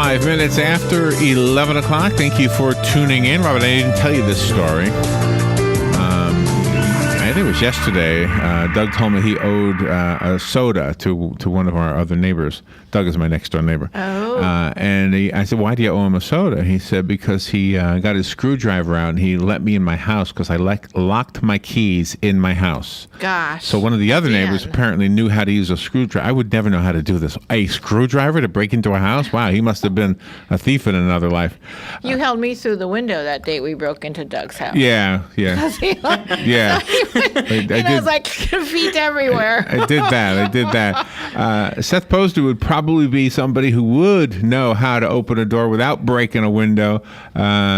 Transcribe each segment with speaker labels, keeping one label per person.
Speaker 1: 5 minutes after 11 o'clock. Thank you for tuning in. Robert, I didn't tell you this story. I think it was yesterday. Doug told me he owed a soda to one of our other neighbors. Doug is my next door neighbor.
Speaker 2: Oh.
Speaker 1: And I said, why do you owe him a soda? He said, because he got his screwdriver out and he let me in my house because I locked my keys in my house.
Speaker 2: Gosh.
Speaker 1: So one of the other neighbors apparently knew how to use a screwdriver. I would never know how to do this. A screwdriver to break into a house? Wow, he must have been a thief in another life.
Speaker 2: You held me through the window that day we broke into Doug's house.
Speaker 1: Yeah. Yeah.
Speaker 2: I was like, feet everywhere.
Speaker 1: I did that. Seth Posner would probably be somebody who would know how to open a door without breaking a window.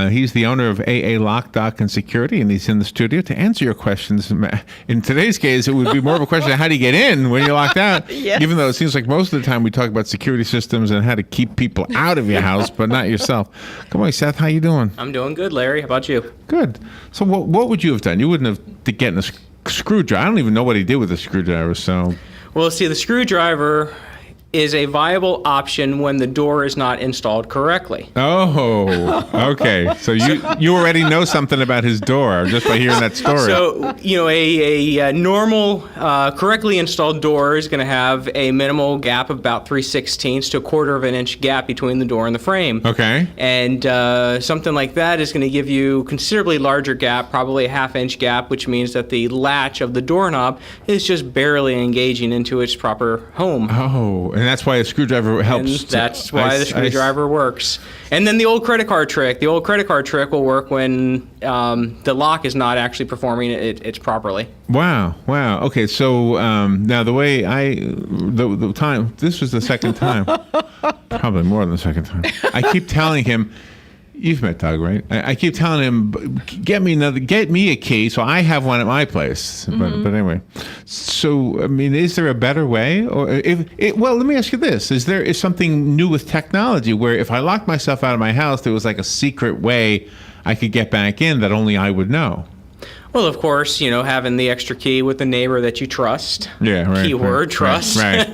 Speaker 1: He's the owner of AA Lock, Dock, and Security, and he's in the studio to answer your questions. In today's case, it would be more of a question of how do you get in when you're locked out,
Speaker 2: Yes.
Speaker 1: Even though it seems like most of the time we talk about security systems and how to keep people out of your house, but not yourself. Come on, Seth, how you doing?
Speaker 3: I'm doing good, Larry. How about you?
Speaker 1: Good. So what would you have done? You wouldn't have to get in a screwdriver. I don't even know what he did with a screwdriver, so...
Speaker 3: Well, see, the screwdriver is a viable option when the door is not installed correctly.
Speaker 1: Oh, okay. So you already know something about his door just by hearing that story.
Speaker 3: So, a normal, correctly installed door is going to have a minimal gap of about 3/16 to a 1/4 of an inch gap between the door and the frame.
Speaker 1: Okay.
Speaker 3: And something like that is going to give you considerably larger gap, probably a 1/2 inch gap, which means that the latch of the doorknob is just barely engaging into its proper home.
Speaker 1: Oh, and that's why a screwdriver helps.
Speaker 3: And that's why the screwdriver works. And then the old credit card trick. The old credit card trick will work when the lock is not actually performing it properly.
Speaker 1: Wow. Okay, so now the way the time, this was the second time. Probably more than the second time. I keep telling him, you've met Doug, right? I keep telling him, get me a key, so I have one at my place.
Speaker 2: Mm-hmm.
Speaker 1: But anyway, so I mean, is there a better way? Or well, let me ask you this: is something new with technology where if I locked myself out of my house, there was like a secret way I could get back in that only I would know?
Speaker 3: Well, of course, having the extra key with the neighbor that you trust.
Speaker 1: Yeah, right.
Speaker 3: Keyword, trust.
Speaker 1: Right.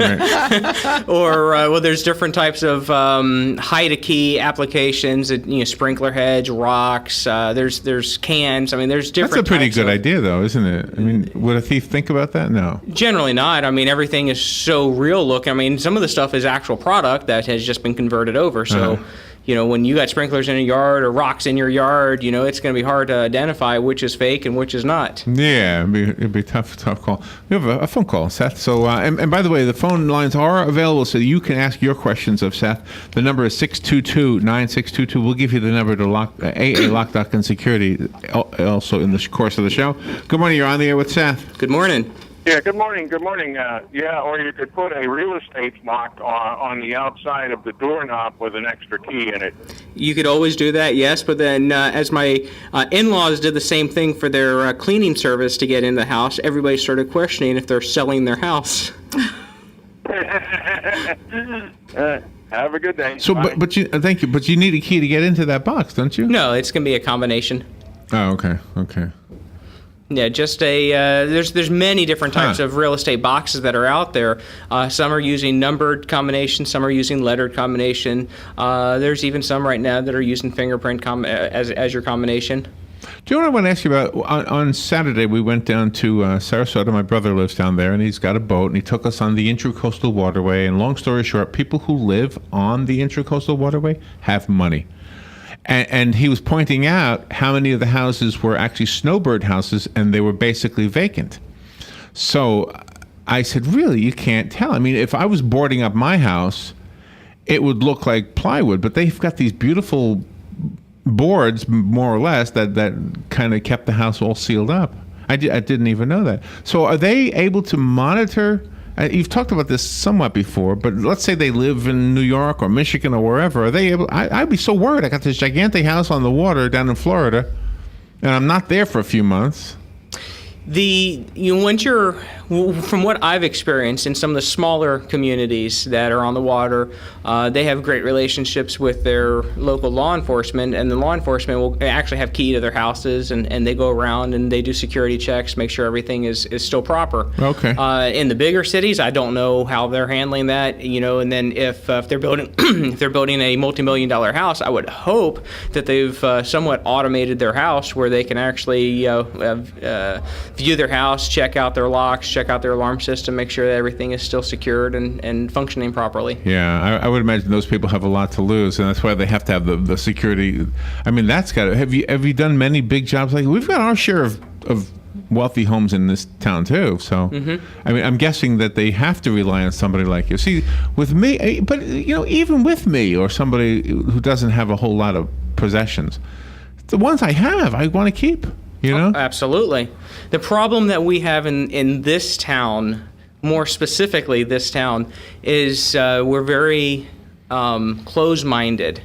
Speaker 3: Or, there's different types of hide-a-key applications, sprinkler heads, rocks, there's cans. I mean, there's different
Speaker 1: That's a pretty
Speaker 3: types
Speaker 1: good
Speaker 3: of,
Speaker 1: idea, though, isn't it? I mean, would a thief think about that? No.
Speaker 3: Generally not. I mean, everything is so real looking. I mean, some of the stuff is actual product that has just been converted over. So, when you got sprinklers in a yard or rocks in your yard, it's going to be hard to identify which is fake and which is not.
Speaker 1: Yeah, it'd be a tough call. We have a phone call, Seth. So, and by the way, the phone lines are available so you can ask your questions of Seth. The number is 622-9622. We'll give you the number to AA Lock, Dock, and Security also in the course of the show. Good morning. You're on the air with Seth.
Speaker 3: Good morning.
Speaker 4: Yeah, good morning. Or you could put a real estate lock on the outside of the doorknob with an extra key in it.
Speaker 3: You could always do that, yes. But then as my in-laws did the same thing for their cleaning service to get in the house, everybody started questioning if they're selling their house.
Speaker 4: Have a good day.
Speaker 1: So, but thank you. But you need a key to get into that box, don't you?
Speaker 3: No, it's going to be a combination.
Speaker 1: Oh, okay.
Speaker 3: Yeah, just there's many different types of real estate boxes that are out there. Some are using numbered combination, some are using lettered combination. There's even some right now that are using fingerprint as your combination.
Speaker 1: Do you know what I want to ask you about? On Saturday, we went down to Sarasota. My brother lives down there, and he's got a boat, and he took us on the Intracoastal Waterway. And long story short, people who live on the Intracoastal Waterway have money. And he was pointing out how many of the houses were actually snowbird houses, and they were basically vacant. So I said, really, you can't tell. I mean, if I was boarding up my house, it would look like plywood, but they've got these beautiful boards, more or less, that kind of kept the house all sealed up. I didn't even know that. So are they able to monitor? You've talked about this somewhat before, but let's say they live in New York or Michigan or wherever. Are they able? I'd be so worried. I got this gigantic house on the water down in Florida, and I'm not there for a few months.
Speaker 3: Once From what I've experienced in some of the smaller communities that are on the water, they have great relationships with their local law enforcement, and the law enforcement will actually have key to their houses, and they go around and they do security checks, make sure everything is still proper.
Speaker 1: Okay.
Speaker 3: In the bigger cities, I don't know how they're handling that, and then if they're building if they're building a multi-million-dollar house, I would hope that they've somewhat automated their house where they can actually view their house, check out their locks, check out their alarm system, make sure that everything is still secured and functioning properly.
Speaker 1: Yeah, I would imagine those people have a lot to lose, and that's why they have to have the security. I mean, that's got to. Have you done many big jobs like we've got our share of wealthy homes in this town too? So, I mean, I'm guessing that they have to rely on somebody like you. See, with me, but even with me or somebody who doesn't have a whole lot of possessions, the ones I have, I want to keep.
Speaker 3: Oh, absolutely. The problem that we have in this town, more specifically this town, is we're very closed-minded.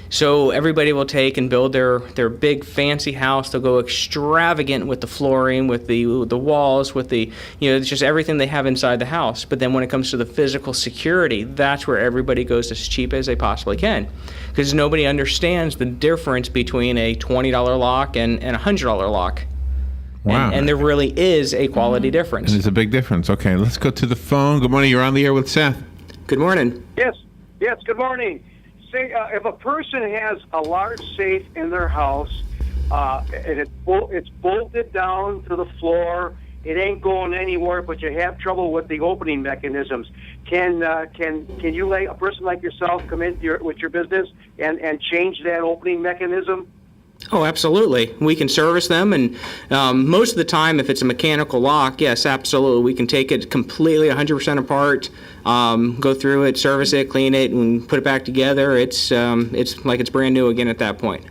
Speaker 3: So everybody will take and build their big fancy house. They'll go extravagant with the flooring, with the walls, with it's just everything they have inside the house. But then when it comes to the physical security, that's where everybody goes as cheap as they possibly can, because nobody understands the difference between a $20 lock and a $100 lock.
Speaker 1: Wow.
Speaker 3: And there really is a quality difference.
Speaker 1: And there's a big difference. Okay, let's go to the phone. Good morning. You're on the air with Seth.
Speaker 3: Good morning.
Speaker 5: Yes, good morning. Say, if a person has a large safe in their house, and it's bolted down to the floor, it ain't going anywhere, but you have trouble with the opening mechanisms, can you, like a person like yourself, come in with your business and change that opening mechanism?
Speaker 3: Oh, absolutely. We can service them, and most of the time, if it's a mechanical lock, yes, absolutely. We can take it completely 100% apart, go through it, service it, clean it, and put it back together. It's like it's brand new again at that point.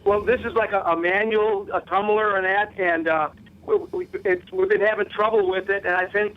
Speaker 5: Well, this is like a manual, a tumbler and that, and we've been having trouble with it, and I think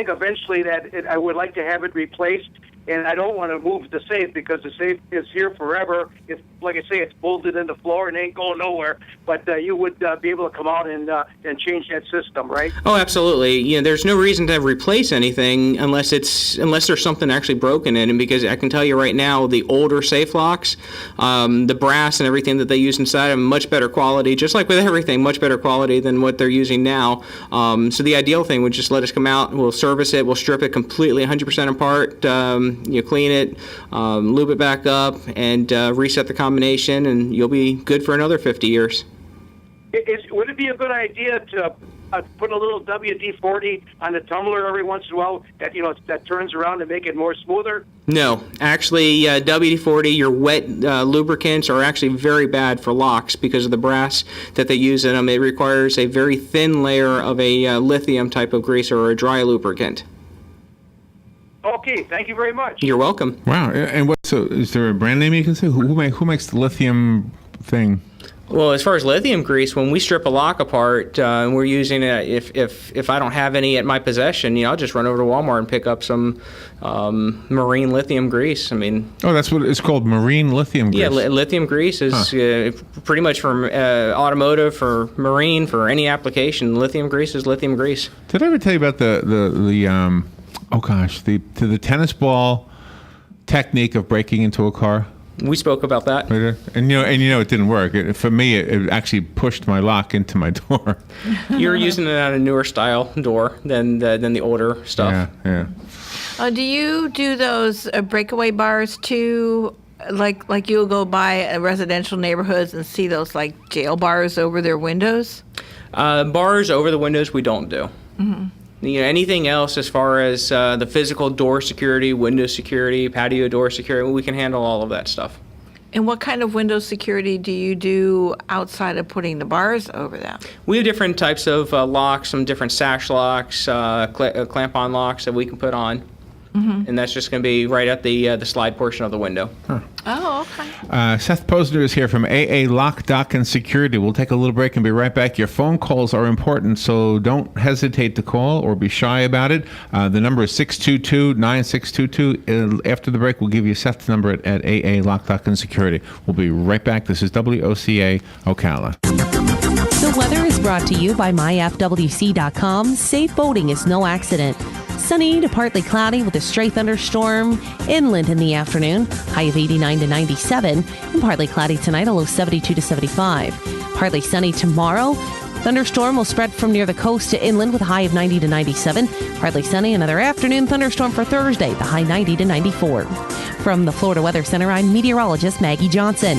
Speaker 5: eventually that I would like to have it replaced. And I don't want to move the safe because the safe is here forever. It's like I say, it's bolted in the floor and ain't going nowhere. But you would be able to come out and change that system, right?
Speaker 3: Oh, absolutely. There's no reason to replace anything unless there's something actually broken in it. Because I can tell you right now, the older safe locks, the brass and everything that they use inside them, much better quality. Just like with everything, much better quality than what they're using now. So the ideal thing would just let us come out. We'll service it. We'll strip it completely, 100% apart. Clean it, lube it back up, and reset the combination, and you'll be good for another 50 years.
Speaker 5: Would it be a good idea to put a little WD-40 on the tumbler every once in a while that turns around to make it more smoother?
Speaker 3: No. Actually, WD-40, your wet lubricants are actually very bad for locks because of the brass that they use in them. It requires a very thin layer of a lithium type of grease or a dry lubricant.
Speaker 5: Okay, thank you very much.
Speaker 3: You're welcome.
Speaker 1: Wow. And so is there a brand name you can say? Who makes the lithium thing?
Speaker 3: Well, as far as lithium grease, when we strip a lock apart and we're using it, if I don't have any at my possession, I'll just run over to Walmart and pick up some marine lithium grease. I mean,
Speaker 1: that's what it's called, marine lithium grease.
Speaker 3: Yeah, lithium grease is pretty much for automotive, for marine, for any application. Lithium grease is lithium grease.
Speaker 1: Did I ever tell you about the tennis ball technique of breaking into a car?
Speaker 3: We spoke about that.
Speaker 1: And it didn't work. For me, it actually pushed my lock into my door.
Speaker 3: You're using it on a newer style door than the older stuff.
Speaker 1: Yeah.
Speaker 2: Do you do those breakaway bars too? Like you'll go by residential neighborhoods and see those like jail bars over their windows?
Speaker 3: Bars over the windows we don't do. Mm-hmm. Anything else as far as the physical door security, window security, patio door security, we can handle all of that stuff.
Speaker 2: And what kind of window security do you do outside of putting the bars over them?
Speaker 3: We have different types of locks, some different sash locks, clamp-on locks that we can put on. Mm-hmm. And that's just going to be right at the slide portion of the window.
Speaker 1: Huh.
Speaker 2: Oh, okay.
Speaker 1: Seth Posner is here from AA Lock, Dock, and Security. We'll take a little break and be right back. Your phone calls are important, so don't hesitate to call or be shy about it. The number is 622-9622. After the break, we'll give you Seth's number at AA Lock, Dock, and Security. We'll be right back. This is WOCA Ocala.
Speaker 6: The Weather is brought to you by myfwc.com. Safe boating is no accident. Sunny to partly cloudy with a stray thunderstorm inland in the afternoon. High of 89 to 97. And partly cloudy tonight, a low 72 to 75. Partly sunny tomorrow. Thunderstorm will spread from near the coast to inland with a high of 90 to 97. Partly sunny, another afternoon thunderstorm for Thursday, the high 90 to 94. From the Florida Weather Center, I'm meteorologist Maggie Johnson.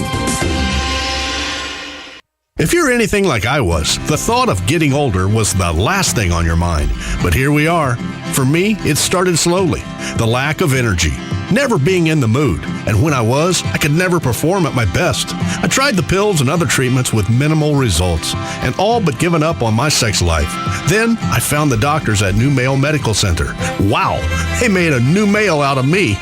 Speaker 7: If you're anything like I was, the thought of getting older was the last thing on your mind. But here we are. For me, it started slowly. The lack of energy, never being in the mood. And when I was, I could never perform at my best. I tried the pills and other treatments with minimal results, and all but given up on my sex life. Then I found the doctors at New Male Medical Center. Wow, they made a new male out of me.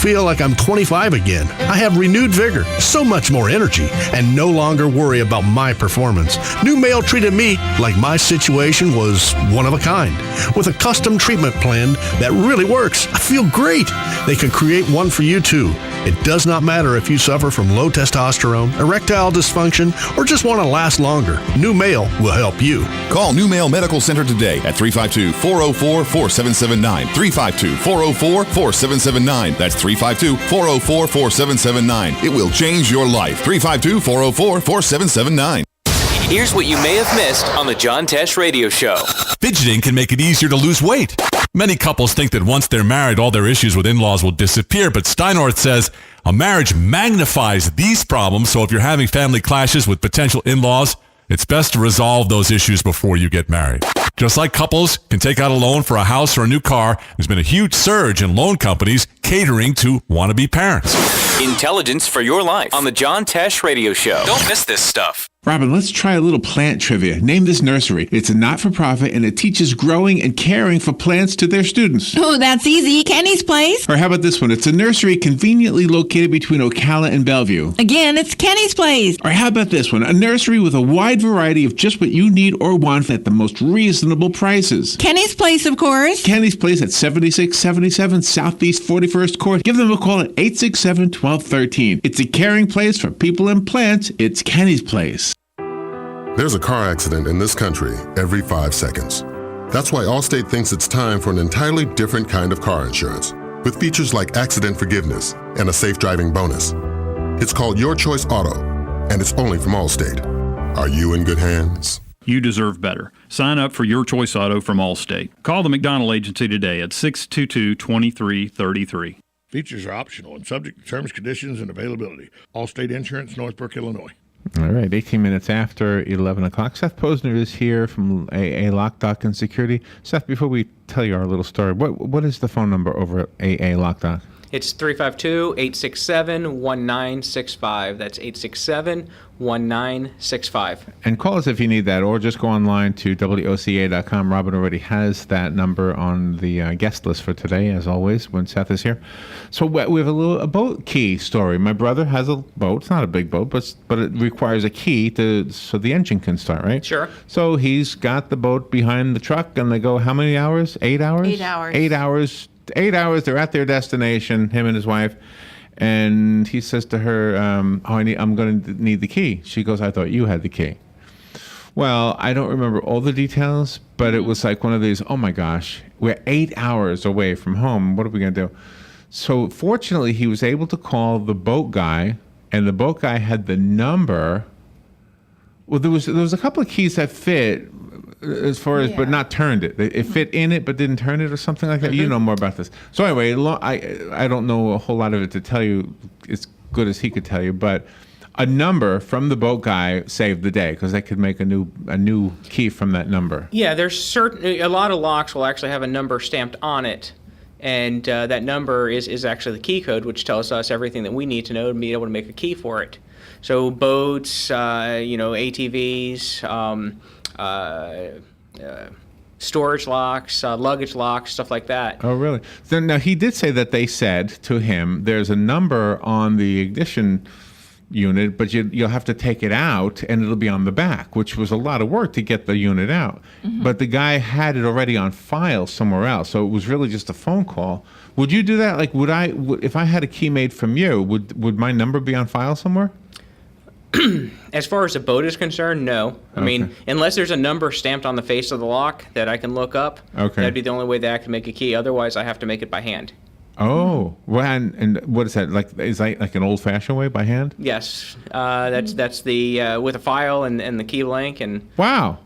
Speaker 7: Feel like I'm 25 again. I have renewed vigor, so much more energy, and no longer worry about my performance. New Male treated me like my situation was one of a kind, with a custom treatment plan that really works. I feel great. They can create one for you too. It does not matter if you suffer from low testosterone, erectile dysfunction, or just want to last longer. New Male will help you.
Speaker 8: Call New Male Medical Center today at 352-404-4779. 352-404-4779. That's 352-404-4779. It will change your life. 352-404-4779.
Speaker 9: Here's what you may have missed on the John Tesh Radio Show.
Speaker 10: Fidgeting can make it easier to lose weight. Many couples think that once they're married, all their issues with in-laws will disappear, but Steinort says a marriage magnifies these problems, so if you're having family clashes with potential in-laws, it's best to resolve those issues before you get married. Just like couples can take out a loan for a house or a new car, there's been a huge surge in loan companies catering to wannabe parents.
Speaker 9: Intelligence for your life on the John Tesh Radio Show. Don't miss this stuff.
Speaker 1: Robin, let's try a little plant trivia. Name this nursery. It's a not-for-profit, and it teaches growing and caring for plants to their students.
Speaker 11: Oh, that's easy. Kenny's Place.
Speaker 1: Or how about this one? It's a nursery conveniently located between Ocala and Bellevue.
Speaker 11: Again, it's Kenny's Place.
Speaker 1: Or how about this one? A nursery with a wide variety of just what you need or want at the most reasonable prices.
Speaker 11: Kenny's Place, of course.
Speaker 1: Kenny's Place at 7677 Southeast 41st Court. Give them a call at 867-1213. It's a caring place for people and plants. It's Kenny's Place.
Speaker 12: There's a car accident in this country every 5 seconds. That's why Allstate thinks it's time for an entirely different kind of car insurance, with features like accident forgiveness and a safe driving bonus. It's called Your Choice Auto, and it's only from Allstate. Are you in good hands?
Speaker 13: You deserve better. Sign up for Your Choice Auto from Allstate. Call the McDonald Agency today at 622-2333.
Speaker 14: Features are optional and subject to terms, conditions, and availability. Allstate Insurance, Northbrook, Illinois.
Speaker 1: All right, 18 minutes after 11 o'clock. Seth Posner is here from AA Lock, Dock, and Security. Seth, before we tell you our little story, what is the phone number over at AA Lock, Dock?
Speaker 3: It's 352-867-1965. That's 867-1965.
Speaker 1: And call us if you need that, or just go online to WOCA.com. Robin already has that number on the guest list for today, as always, when Seth is here. So we have a boat key story. My brother has a boat. It's not a big boat, but it requires a key so the engine can start, right?
Speaker 3: Sure.
Speaker 1: So he's got the boat behind the truck, and they go how many hours? 8 hours?
Speaker 2: 8 hours.
Speaker 1: 8 hours. 8 hours, they're at their destination, him and his wife, and he says to her, I'm going to need the key. She goes, I thought you had the key. Well, I don't remember all the details, but it was like one of these, oh my gosh, we're 8 hours away from home. What are we going to do? So fortunately, he was able to call the boat guy, and the boat guy had the number. Well, there was a couple of keys that fit, as far as, but not turned it. It fit in it, but didn't turn it or something like that. Mm-hmm. You know more about this. So anyway, I don't know a whole lot of it to tell you as good as he could tell you, but a number from the boat guy saved the day because they could make a new key from that number.
Speaker 3: Yeah, there's a lot of locks will actually have a number stamped on it. And that number is actually the key code, which tells us everything that we need to know to be able to make a key for it. So boats, ATVs, storage locks, luggage locks, stuff like that.
Speaker 1: Oh, really? Now, he did say that they said to him, there's a number on the ignition unit, but you'll have to take it out, and it'll be on the back, which was a lot of work to get the unit out. Mm-hmm. But the guy had it already on file somewhere else, so it was really just a phone call. Would you do that? Like, if I had a key made from you, would my number be on file somewhere?
Speaker 3: As far as the boat is concerned, no. I mean, unless there's a number stamped on the face of the lock that I can look up, that'd be the only way that I can make a key. Otherwise, I have to make it by hand.
Speaker 1: Oh, well, and what is that like? Is that like an old-fashioned way by hand?
Speaker 3: Yes, that's the with a file and the key link and.
Speaker 1: Wow.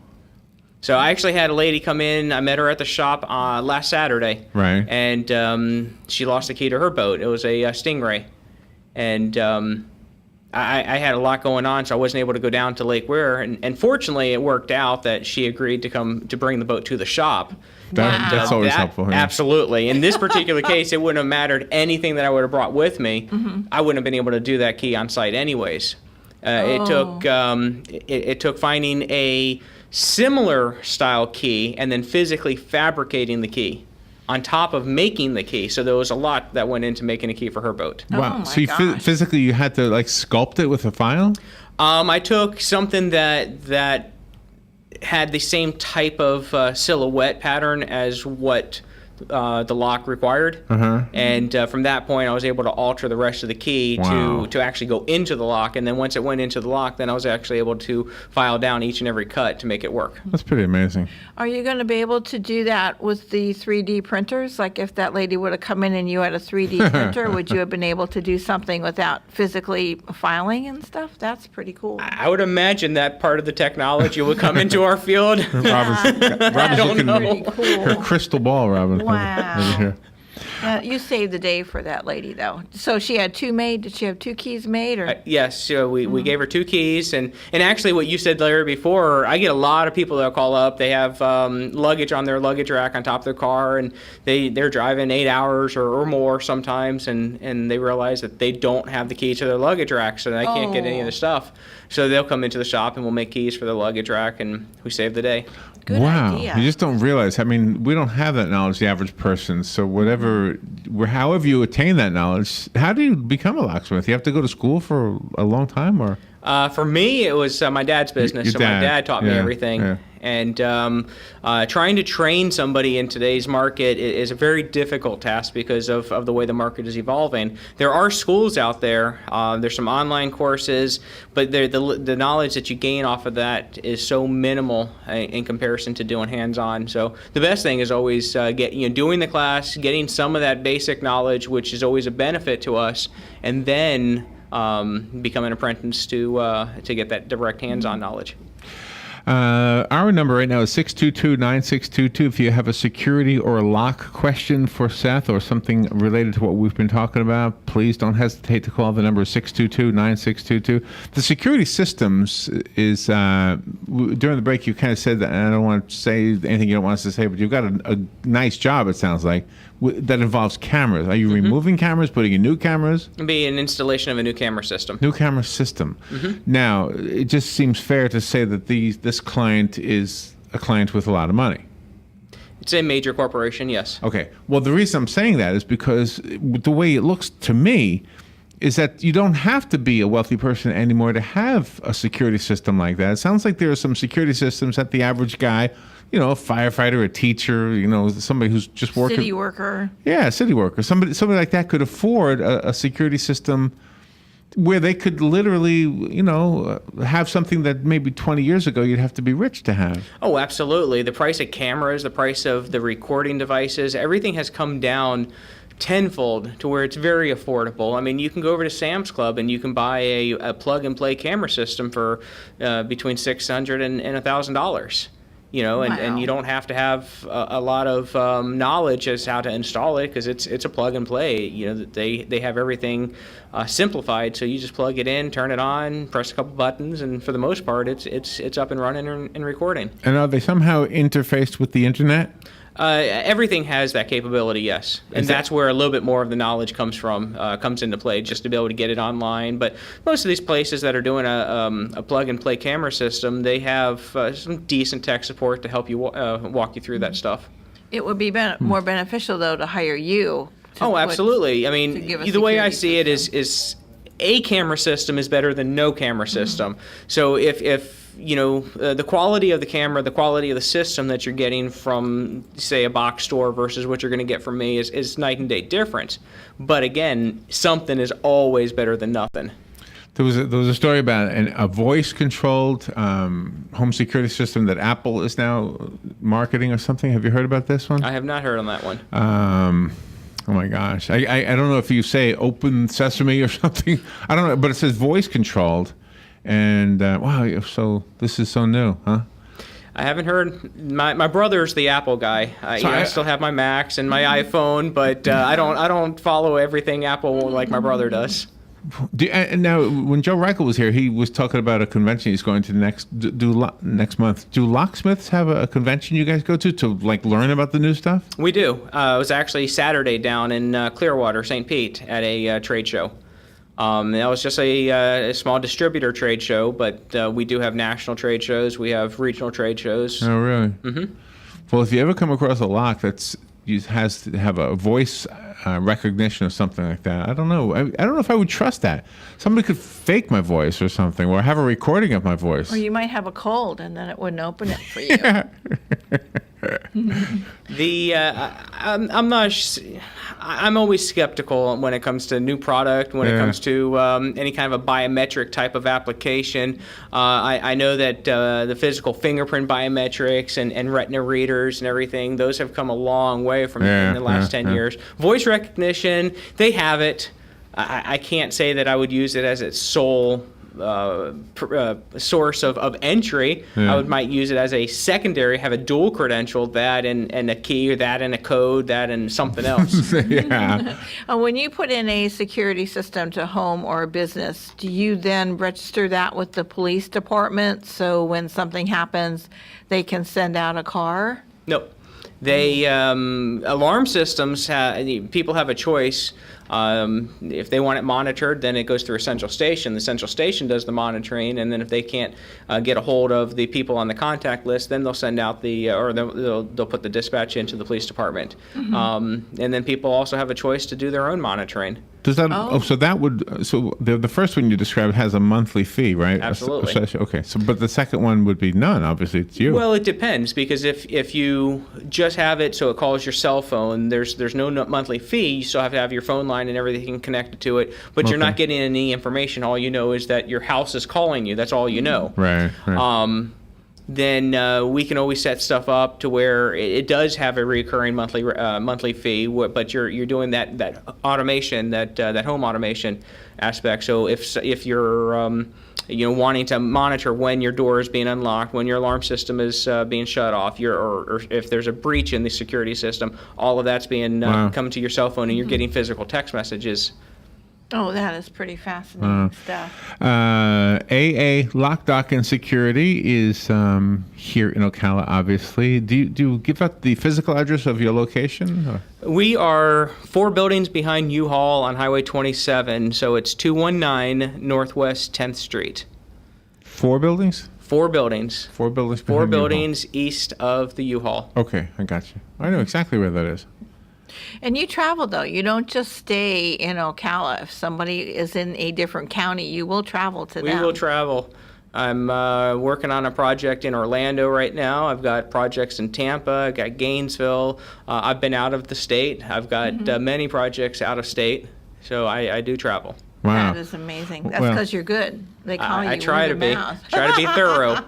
Speaker 3: So I actually had a lady come in. I met her at the shop last Saturday.
Speaker 1: Right.
Speaker 3: And she lost the key to her boat. It was a Stingray, and I had a lot going on, so I wasn't able to go down to Lake Weir. And fortunately, it worked out that she agreed to come to bring the boat to the shop.
Speaker 1: That's always helpful. Yeah.
Speaker 3: Absolutely. In this particular case, it wouldn't have mattered anything that I would have brought with me. I wouldn't have been able to do that key on site anyways. It took finding a similar style key and then physically fabricating the key on top of making the key. So there was a lot that went into making a key for her boat.
Speaker 1: Wow. So you physically you had to like sculpt it with a file?
Speaker 3: I took something that had the same type of silhouette pattern as what the lock required. And from that point, I was able to alter the rest of the key to actually go into the lock. And then once it went into the lock, then I was actually able to file down each and every cut to make it work.
Speaker 1: That's pretty amazing.
Speaker 2: Are you going to be able to do that with the 3D printers? Like if that lady would have come in and you had a 3D printer, would you have been able to do something without physically filing and stuff? That's pretty cool.
Speaker 3: I would imagine that part of the technology would come into our field.
Speaker 1: Robin's looking
Speaker 2: pretty cool.
Speaker 1: her crystal ball, Robin.
Speaker 2: Wow. You saved the day for that lady, though. So she had two made. Did she have two keys made? Or?
Speaker 3: Yes. So we gave her two keys. And actually what you said, Larry, before, I get a lot of people that call up. They have luggage on their luggage rack on top of their car, and they're driving 8 hours or more sometimes, and they realize that they don't have the key to their luggage rack, so they can't get any of the stuff. So they'll come into the shop, and we'll make keys for their luggage rack, and we save the day.
Speaker 2: Good idea.
Speaker 1: You just don't realize. I mean, we don't have that knowledge, the average person. So however you attain that knowledge, how do you become a locksmith? You have to go to school for a long time, or?
Speaker 3: For me, it was my dad's business.
Speaker 1: Your
Speaker 3: My
Speaker 1: dad.
Speaker 3: dad taught me
Speaker 1: Yeah,
Speaker 3: everything.
Speaker 1: yeah.
Speaker 3: And trying to train somebody in today's market is a very difficult task because of the way the market is evolving. There are schools out there. There's some online courses, but the knowledge that you gain off of that is so minimal in comparison to doing hands-on. So the best thing is always doing the class, getting some of that basic knowledge, which is always a benefit to us, and then become an apprentice to get that direct hands-on knowledge.
Speaker 1: Our number right now is 622-9622. If you have a security or a lock question for Seth or something related to what we've been talking about, please don't hesitate to call. The number is 622-9622. The security systems is, during the break you kind of said that, and I don't want to say anything you don't want us to say, but you've got a nice job, it sounds like, that involves cameras. Are you removing cameras, putting in new cameras?
Speaker 3: It'd be an installation of a new camera system.
Speaker 1: New camera system. Now, it just seems fair to say that this client is a client with a lot of money.
Speaker 3: It's a major corporation, yes.
Speaker 1: Okay. Well, the reason I'm saying that is because the way it looks to me is that you don't have to be a wealthy person anymore to have a security system like that. It sounds like there are some security systems that the average guy, a firefighter, a teacher, somebody who's just working.
Speaker 2: City worker.
Speaker 1: Yeah, city worker. Somebody like that could afford a security system where they could literally, have something that maybe 20 years ago you'd have to be rich to have.
Speaker 3: Oh, absolutely. The price of cameras, the price of the recording devices, everything has come down tenfold to where it's very affordable. I mean, you can go over to Sam's Club and you can buy a plug-and-play camera system for between $600 and $1,000. And you don't have to have a lot of knowledge as how to install it because it's a plug and play. They have everything simplified, so you just plug it in, turn it on, press a couple buttons, and for the most part, it's up and running and recording.
Speaker 1: And are they somehow interfaced with the internet?
Speaker 3: Everything has that capability, yes, and that's where a little bit more of the knowledge comes into play, just to be able to get it online. But most of these places that are doing a plug-and-play camera system, they have some decent tech support to help you walk you through that stuff.
Speaker 2: It would be more beneficial, though, to hire you.
Speaker 3: Absolutely. I mean, the way I see it is a camera system is better than no camera system. So if the quality of the camera, the quality of the system that you're getting from, say, a box store versus what you're going to get from me is night and day difference. But again, something is always better than nothing.
Speaker 1: There was a story about a voice-controlled home security system that Apple is now marketing or something. Have you heard about this one?
Speaker 3: I have not heard on that one.
Speaker 1: Oh my gosh. I don't know if you say open sesame or something. I don't know, but it says voice-controlled. And wow, so this is so new, huh?
Speaker 3: I haven't heard. My brother's the Apple guy. I still have my Macs and my iPhone, but I don't follow everything Apple like my brother does.
Speaker 1: And now, when Joe Reichel was here, he was talking about a convention he's going to next month. Do locksmiths have a convention you guys go to like learn about the new stuff?
Speaker 3: We do. It was actually Saturday down in Clearwater, St. Pete, at a trade show. That was just a small distributor trade show, but we do have national trade shows. We have regional trade shows.
Speaker 1: Oh, really?
Speaker 3: Mm-hmm.
Speaker 1: Well, if you ever come across a lock has to have a voice recognition or something like that, I don't know. I don't know if I would trust that. Somebody could fake my voice or something, or have a recording of my voice.
Speaker 2: Or you might have a cold, and then it wouldn't open it for you.
Speaker 3: I'm always skeptical when it comes to new product, when it comes to any kind of a biometric type of application. I know that the physical fingerprint biometrics and retina readers and everything, those have come a long way from in the last 10 years. Voice recognition, they have it. I can't say that I would use it as its sole source of entry. I might use it as a secondary, have a dual credential, that and a key, or that and a code, that and something else.
Speaker 2: When you put in a security system to home or a business, do you then register that with the police department so when something happens, they can send out a car?
Speaker 3: No. They alarm systems, people have a choice. If they want it monitored, then it goes through a central station. The central station does the monitoring, and then if they can't get a hold of the people on the contact list, then they'll send out they'll put the dispatch into the police department. Mm-hmm. And then people also have a choice to do their own monitoring.
Speaker 1: Does that? So the first one you described has a monthly fee, right?
Speaker 3: Absolutely.
Speaker 1: Okay. So, but the second one would be none. Obviously, it's you.
Speaker 3: Well, it depends, because if you just have it so it calls your cell phone, there's no monthly fee. You still have to have your phone line and everything connected to it, but you're not getting any information. All you know is that your house is calling you. That's all you know.
Speaker 1: Right.
Speaker 3: Then we can always set stuff up to where it does have a recurring monthly fee, but you're doing that automation, that home automation aspect. So if you're wanting to monitor when your door is being unlocked, when your alarm system is being shut off, or if there's a breach in the security system, all of that's being coming to your cell phone, and you're getting physical text messages.
Speaker 2: Oh, that is pretty fascinating stuff.
Speaker 1: AA Lock, Dock, and Security is here in Ocala, obviously. Do you give out the physical address of your location? Or?
Speaker 3: We are 4 buildings behind U-Haul on Highway 27, so it's 219 Northwest 10th Street.
Speaker 1: 4 buildings?
Speaker 3: 4 buildings.
Speaker 1: 4 buildings.
Speaker 3: 4 buildings east of the U-Haul.
Speaker 1: Okay, I got you. I know exactly where that is.
Speaker 2: And you travel, though. You don't just stay in Ocala. If somebody is in a different county, you will travel to them.
Speaker 3: We will travel. I'm working on a project in Orlando right now. I've got projects in Tampa. I've got Gainesville. I've been out of the state. I've got many projects out of state. So I do travel.
Speaker 1: Wow.
Speaker 2: That is amazing. That's because you're good. They call you
Speaker 3: I try to be.
Speaker 2: Try
Speaker 3: to be thorough.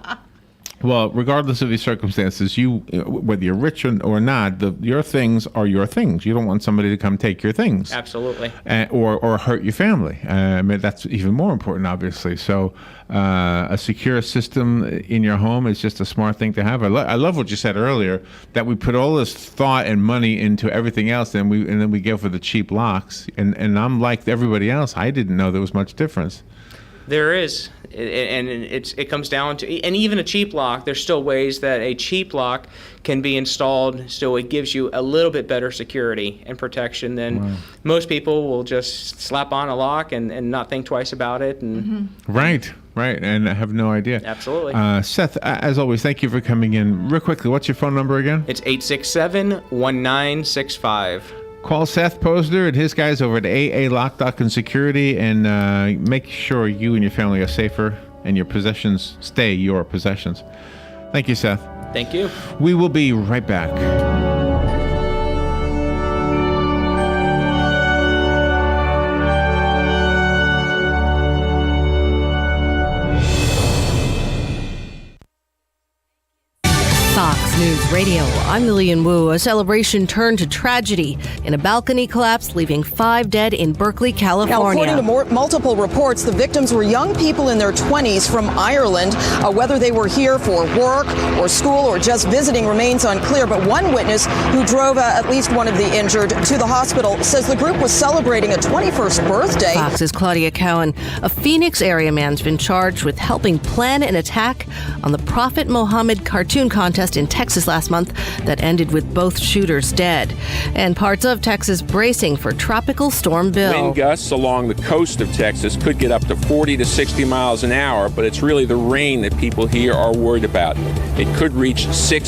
Speaker 1: Well, regardless of your circumstances, whether you're rich or not, your things are your things. You don't want somebody to come take your things.
Speaker 3: Absolutely.
Speaker 1: Or hurt your family. I mean, that's even more important, obviously. So a secure system in your home is just a smart thing to have. I love what you said earlier, that we put all this thought and money into everything else, and then we go for the cheap locks. And I'm like everybody else. I didn't know there was much difference.
Speaker 3: There is, and it comes down to, and even a cheap lock, there's still ways that a cheap lock can be installed so it gives you a little bit better security and protection than most people will just slap on a lock and not think twice about it. And
Speaker 1: Right, and I have no idea.
Speaker 3: Absolutely.
Speaker 1: Seth, as always, thank you for coming in. Real quickly, what's your phone number again?
Speaker 3: It's 867-1965.
Speaker 1: Call Seth Posner and his guys over at AA Lock, Dock, and Security, and make sure you and your family are safer and your possessions stay your possessions. Thank you, Seth.
Speaker 3: Thank you.
Speaker 1: We will be right back.
Speaker 6: Radio. I'm Lillian Wu. A celebration turned to tragedy in a balcony collapse, leaving 5 dead in Berkeley, California.
Speaker 15: Now, according to multiple reports, the victims were young people in their 20s from Ireland. Whether they were here for work or school or just visiting remains unclear. But one witness who drove at least one of the injured to the hospital says the group was celebrating a 21st birthday.
Speaker 6: Fox's Claudia Cowan. A Phoenix area man's been charged with helping plan an attack on the Prophet Muhammad cartoon contest in Texas last month that ended with both shooters dead. And parts of Texas bracing for Tropical Storm Bill.
Speaker 16: Wind gusts along the coast of Texas could get up to 40 to 60 miles an hour, but it's really the rain that people here are worried about. It could reach 60